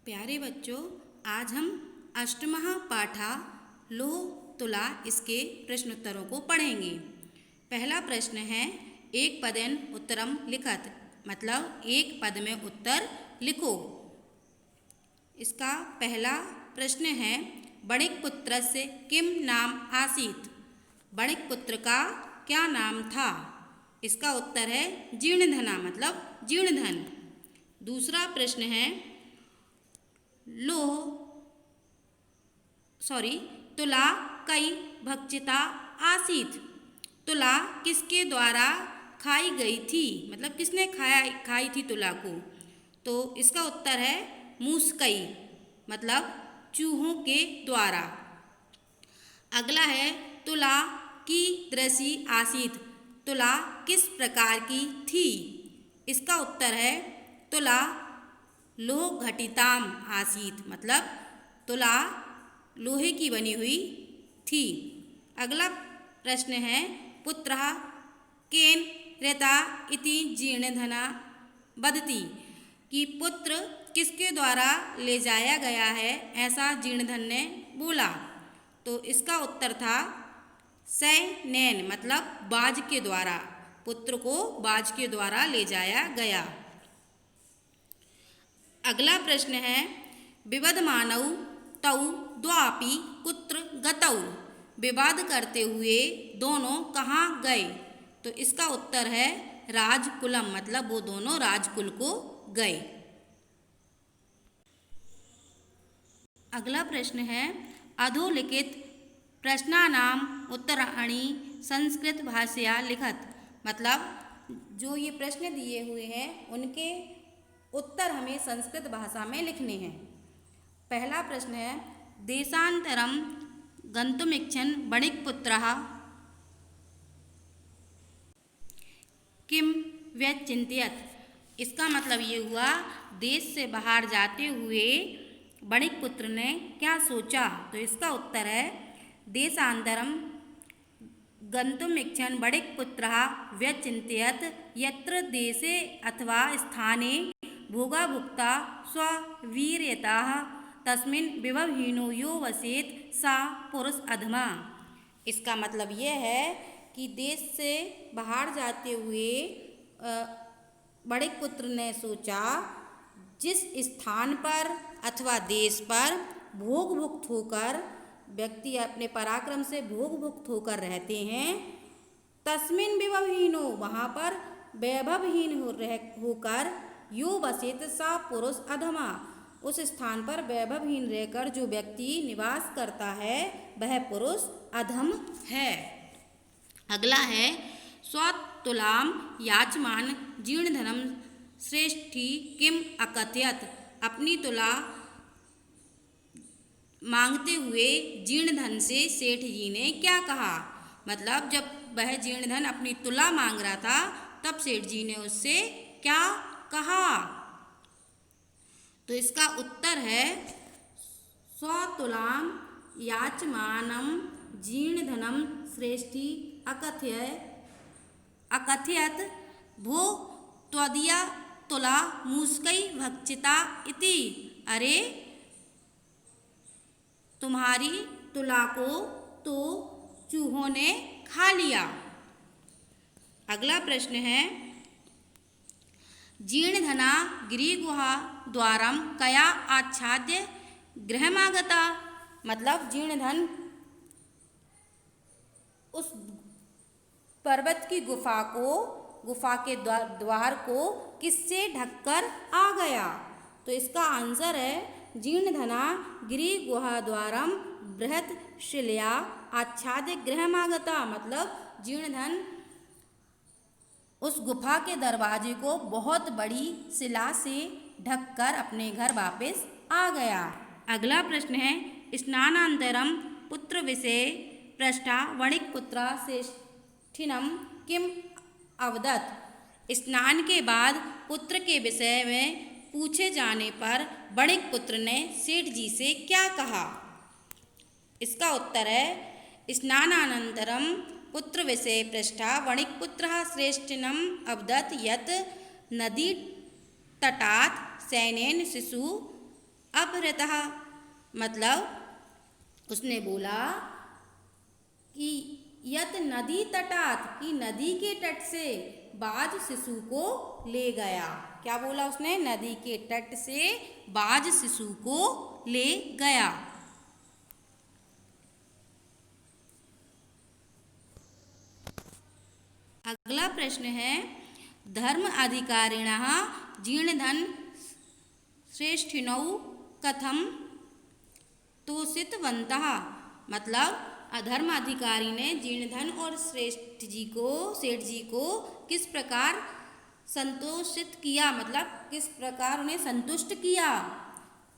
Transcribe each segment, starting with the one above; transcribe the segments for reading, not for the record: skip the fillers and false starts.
प्यारे बच्चों, आज हम अष्टमः पाठा लोह तुला इसके प्रश्नोत्तरों को पढ़ेंगे। पहला प्रश्न है एक पदेन उत्तरम लिखत, मतलब एक पद में उत्तर लिखो। इसका पहला प्रश्न है बणिक पुत्र से किम नाम आसीत, बणिक पुत्र का क्या नाम था। इसका उत्तर है जीर्णधना, मतलब जीर्णधन। दूसरा प्रश्न है तुला कई भक्षिता आसीत, तुला किसके द्वारा खाई गई थी, मतलब किसने खाई थी तुला को। तो इसका उत्तर है मूसकई, मतलब चूहों के द्वारा। अगला है तुला की दृषि आसीत, तुला किस प्रकार की थी। इसका उत्तर है तुला लोह घटिताम आसीत, मतलब तुला लोहे की बनी हुई थी। अगला प्रश्न है पुत्रः केन रेता इति जीर्णधना वदति, कि पुत्र किसके द्वारा ले जाया गया है ऐसा जीर्णधन ने बोला। तो इसका उत्तर था सैनेन, मतलब बाज के द्वारा, पुत्र को बाज के द्वारा ले जाया गया। अगला प्रश्न है विवदमानौ तौ द्वापि कुत्र गतौ, विवाद करते हुए दोनों कहाँ गए। तो इसका उत्तर है राजकुलम, मतलब वो दोनों राजकुल को गए। अगला प्रश्न है अधोलिखित प्रश्नानाम उत्तराणि संस्कृत भाषया लिखत, मतलब जो ये प्रश्न दिए हुए हैं उनके उत्तर हमें संस्कृत भाषा में लिखने हैं। पहला प्रश्न है देशांतरम गंतुमिच्छन् बणिकपुत्रः किम व्यचिंतयत्, इसका मतलब ये हुआ देश से बाहर जाते हुए बणिकपुत्र ने क्या सोचा। तो इसका उत्तर है देशांतरम गंतुमिच्छन् बणिकपुत्रः व्यचिंतयत् यत्र देशे अथवा स्थाने भोगाभुक्ता स्ववीर्यताः तस्मिन् विभवहीनो यो वसेत सा पुरुष अधमा। इसका मतलब यह है कि देश से बाहर जाते हुए बणिकपुत्र ने सोचा जिस स्थान पर अथवा देश पर भोगभुक्त होकर व्यक्ति अपने पराक्रम से भोगभुक्त होकर रहते हैं, तस्मिन् विभवहीनो, वहाँ पर वैभवहीन होकर यो वसेत सा पुरुष अधमा, उस स्थान पर वैभवहीन रहकर जो व्यक्ति निवास करता है वह पुरुष अधम है। अगला है स्वतुलाम याचमान जीर्णधनम श्रेष्ठी किम अकथयत, अपनी तुला मांगते हुए जीर्णधन से सेठ जी ने क्या कहा। मतलब जब वह जीर्णधन अपनी तुला मांग रहा था तब सेठ जी ने उससे क्या कहा। तो इसका उत्तर है स्वतुलाम याचमानम जीर्णधनम श्रेष्ठी अकथयत भो त्वदीया तुला मूसकई भक्षिता इति, अरे तुम्हारी तुला को तो चूहों ने खा लिया। अगला प्रश्न है जीर्णधना गिरिगुहा द्वारम कया आच्छाद्य गृहमागता, मतलब जीर्णधन उस पर्वत की गुफा के द्वार को किससे ढककर आ गया। तो इसका आंसर है जीर्णधना गिरिगुहा द्वारम बृहत शिलया आच्छाद्य गृहमागता, मतलब जीर्णधन उस गुफा के दरवाजे को बहुत बड़ी शिला से ढककर अपने घर वापस आ गया। अगला प्रश्न है स्नानांतरम पुत्र विषय पृष्ठा वणिकपुत्रा श्रेष्ठिनम किम अवदत्, स्नान के बाद पुत्र के विषय में पूछे जाने पर वणिकपुत्र ने सेठ जी से क्या कहा। इसका उत्तर है स्नानानंतरम पुत्र विषय पृष्ठा वणिकपुत्रः श्रेष्ठिनम अवदत् यत् नदी तटात् सैनेन शिशु अपहृतः, मतलब उसने बोला कि यत नदी तटात, कि नदी के तट से बाज शिशु को ले गया। क्या बोला उसने? नदी के तट से बाज शिशु को ले गया। अगला प्रश्न है धर्म अधिकारिणः जीर्णधन श्रेष्ठिनौ कथम तोषितवन्तः, मतलब अधर्म अधिकारी ने जीर्णधन और सेठ जी को किस प्रकार संतोषित किया, मतलब किस प्रकार उन्हें संतुष्ट किया।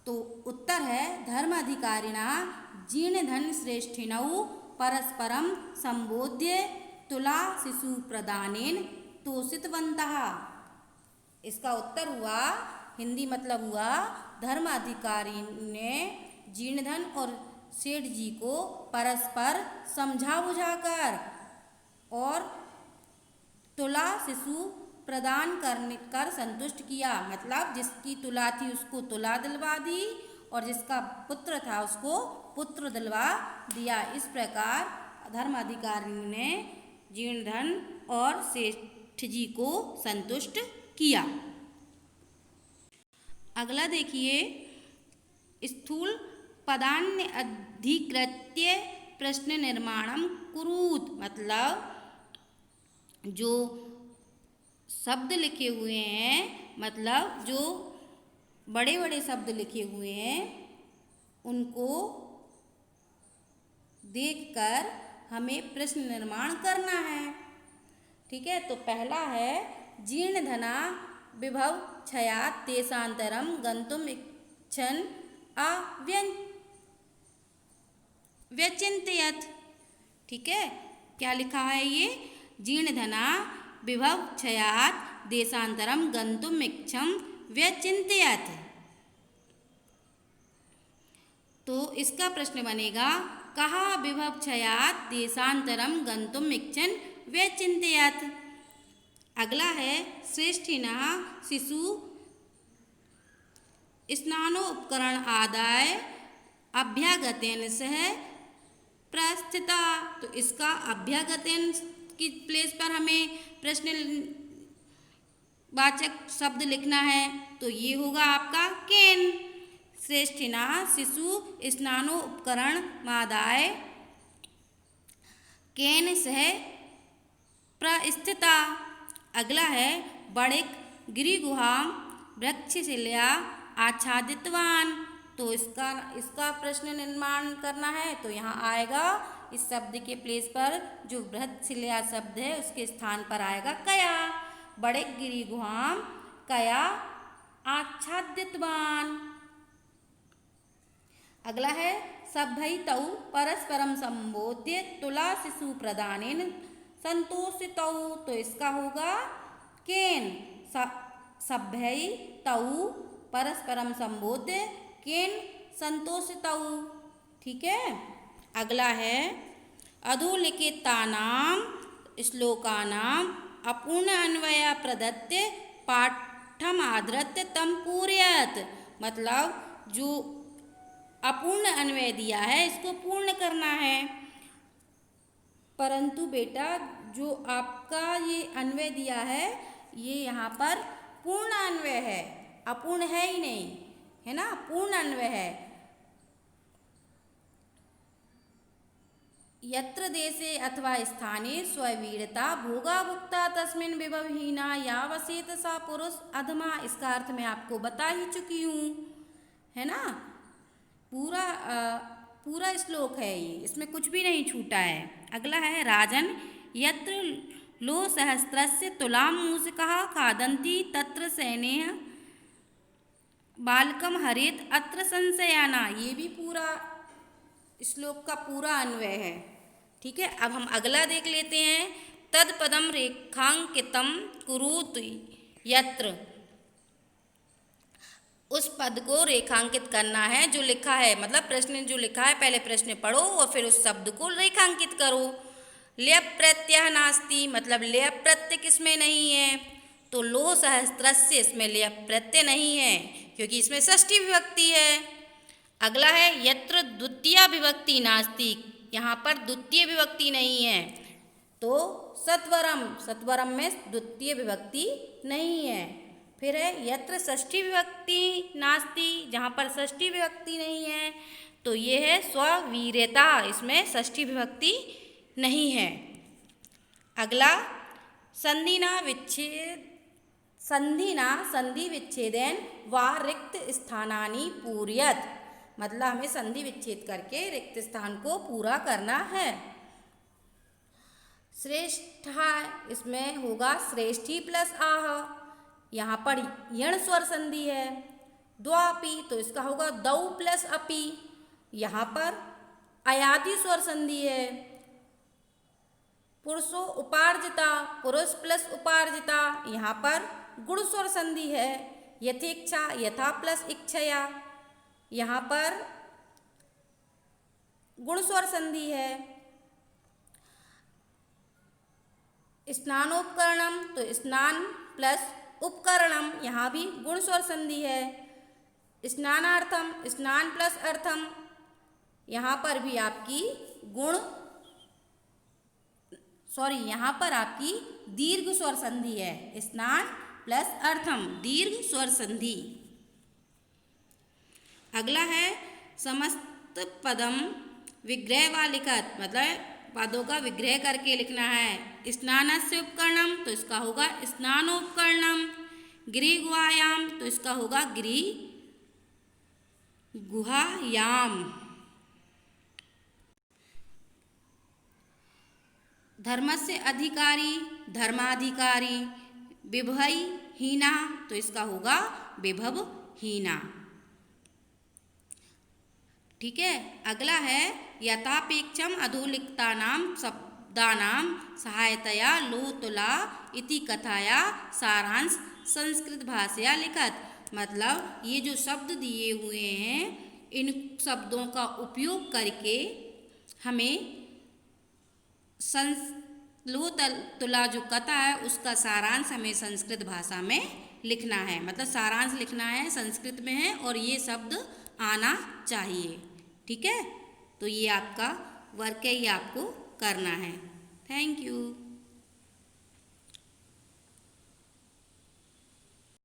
तो उत्तर है धर्म अधिकारिणः जीर्णधन श्रेष्ठिनौ परस्परम संबोध्य तुला शिशु प्रदानेन तोषितवन्तः। इसका उत्तर हुआ, हिंदी मतलब हुआ, धर्म अधिकारी ने जीर्णधन और सेठ जी को परस्पर समझा बुझाकर और तुला शिशु प्रदान कर संतुष्ट किया, मतलब जिसकी तुला थी उसको तुला दिलवा दी और जिसका पुत्र था उसको पुत्र दिलवा दिया। इस प्रकार धर्म अधिकारी ने जीर्णधन और सेठ जी को संतुष्ट किया। अगला देखिए, स्थूल पदान्य अधिकृत्य प्रश्न निर्माणम कुरुत, मतलब जो शब्द लिखे हुए हैं, मतलब जो बड़े बड़े शब्द लिखे हुए हैं उनको देखकर हमें प्रश्न निर्माण करना है। ठीक है, तो पहला है जीर्णधना विभव क्षयात् देशांतरम गंतुम इच्छन् व्यचिन्तयत्। ठीक है, क्या लिखा है ये? जीर्णधना विभव क्षयात् देशांतरम गंतुम इच्छन् व्यचिन्तयत्। तो इसका प्रश्न बनेगा कहा विभव क्षयात् देशांतरम गंतुम इच्छन् व्यचिन्तयत्। अगला है श्रेष्ठिनः शिशु स्नानोपकरण आदाय अभ्यागतेन सह प्रस्थिता। तो इसका अभ्यागतेन की प्लेस पर हमें प्रश्न वाचक शब्द लिखना है, तो ये होगा आपका केन। श्रेष्ठिनः शिशु स्नानोपकरण मादाय केन सह प्रस्थिता। अगला है बड़िक गिरिगुहा वृक्षशिलया आच्छादितवान। तो इसका प्रश्न निर्माण करना है, तो यहाँ आएगा इस शब्द के प्लेस पर जो वृक्षशिलया शब्द है उसके स्थान पर आएगा कया। बड़िक गिरिगुहा कया आच्छादितवान। अगला है सभ्यतौ परस्परम संबोध्य तुला शिशु प्रदानेन संतोषितौ। तो इसका होगा केन। सभ्यतौ परस्परम संबोध्य केन संतोषितौ। ठीक है, अगला है अधोलिखितानां श्लोकानां अपूर्ण अन्वय प्रदत्त पाठम आधृत्य तम पूरयत। मतलब जो अपूर्ण अन्वय दिया है इसको पूर्ण करना है। परंतु बेटा जो आपका ये अन्वय दिया है ये यहाँ पर पूर्ण अन्वय है, अपूर्ण है ही नहीं, है ना, पूर्ण अन्वय है। यत्र देशे अथवा स्थाने स्ववीरता भोगा भुक्ता तस्मिन् विभवहीना यावसेत सा पुरुष अधमा। इसका अर्थ मैं आपको बता ही चुकी हूँ, है ना। पूरा श्लोक है ये, इसमें कुछ भी नहीं छूटा है। अगला है राजन यत्र लो सहस्त्रस्य तुलां मूषिकाः खादन्ति तत्र सैन्यः बालकम हरेत अत्र संशयाना। ये भी पूरा श्लोक का पूरा अन्वय है। ठीक है, अब हम अगला देख लेते हैं। तत्पदम रेखांकितम कुरुत यत्र। उस पद को रेखांकित करना है जो लिखा है, मतलब प्रश्न जो लिखा है पहले प्रश्न पढ़ो और फिर उस शब्द को रेखांकित करो। लेप प्रत्यय नास्ति, मतलब लेप प्रत्यय किसमें नहीं है, तो लो सहस्त्रस्य इसमें लेप प्रत्यय नहीं है। क्योंकि इसमें षष्ठी विभक्ति है। अगला है यत्र द्वितीया विभक्ति नास्ति, यहाँ पर द्वितीय विभक्ति नहीं है। तो सत्वरम, सत्वरम में द्वितीय विभक्ति नहीं है। फिर है यत्र षष्ठी विभक्ति नास्ति, जहाँ पर षष्ठी विभक्ति नहीं है तो ये है स्ववीर्यता, इसमें षष्ठी विभक्ति नहीं है। अगला संधिना विच्छेद, संधिना संधि विच्छेदेन वा रिक्त स्थानानि पूर्यत, मतलब हमें संधि विच्छेद करके रिक्त स्थान को पूरा करना है। श्रेष्ठा, इसमें होगा श्रेष्ठी प्लस आह, यहाँ पर यण स्वर संधि है। द्वापि, तो इसका होगा दौ प्लस अपि, यहाँ पर अयादि स्वर संधि है। पुरुषो उपार्जिता, पुरुष प्लस उपार्जिता, यहाँ पर गुण स्वर संधि है। यथेच्छा, यथा प्लस इच्छया, यहाँ पर गुण स्वर संधि है। स्नानोपकरणम, तो स्नान प्लस उपकरणम, यहाँ भी गुण स्वर संधि है। स्नानार्थम, स्नान प्लस अर्थम, यहाँ पर भी आपकी यहाँ पर आपकी दीर्घ स्वर संधि है। स्नान प्लस अर्थम, दीर्घ स्वर संधि। अगला है समस्त पदम विग्रह वा लिखत, मतलब पदों का विग्रह करके लिखना है। स्नानस्य उपकरणम, तो इसका होगा स्नानोपकरणम। गृह गुहायाम, तो इसका होगा गृह गुहायाम। धर्मस्य अधिकारी, धर्माधिकारी। विभवई हीना, तो इसका होगा विभव हीना। ठीक है। अगला है यथापेक्षम अधोलिखितानां शब्दानां सहायतया लोतुला इति कथाया सारांश संस्कृत भाषया लिखत, मतलब ये जो शब्द दिए हुए हैं इन शब्दों का उपयोग करके हमें लोतुला जो कथा है उसका सारांश हमें संस्कृत भाषा में लिखना है। मतलब सारांश लिखना है, संस्कृत में है और ये शब्द आना चाहिए। ठीक है, तो ये आपका वर्क है, ये आपको करना है। Thank you.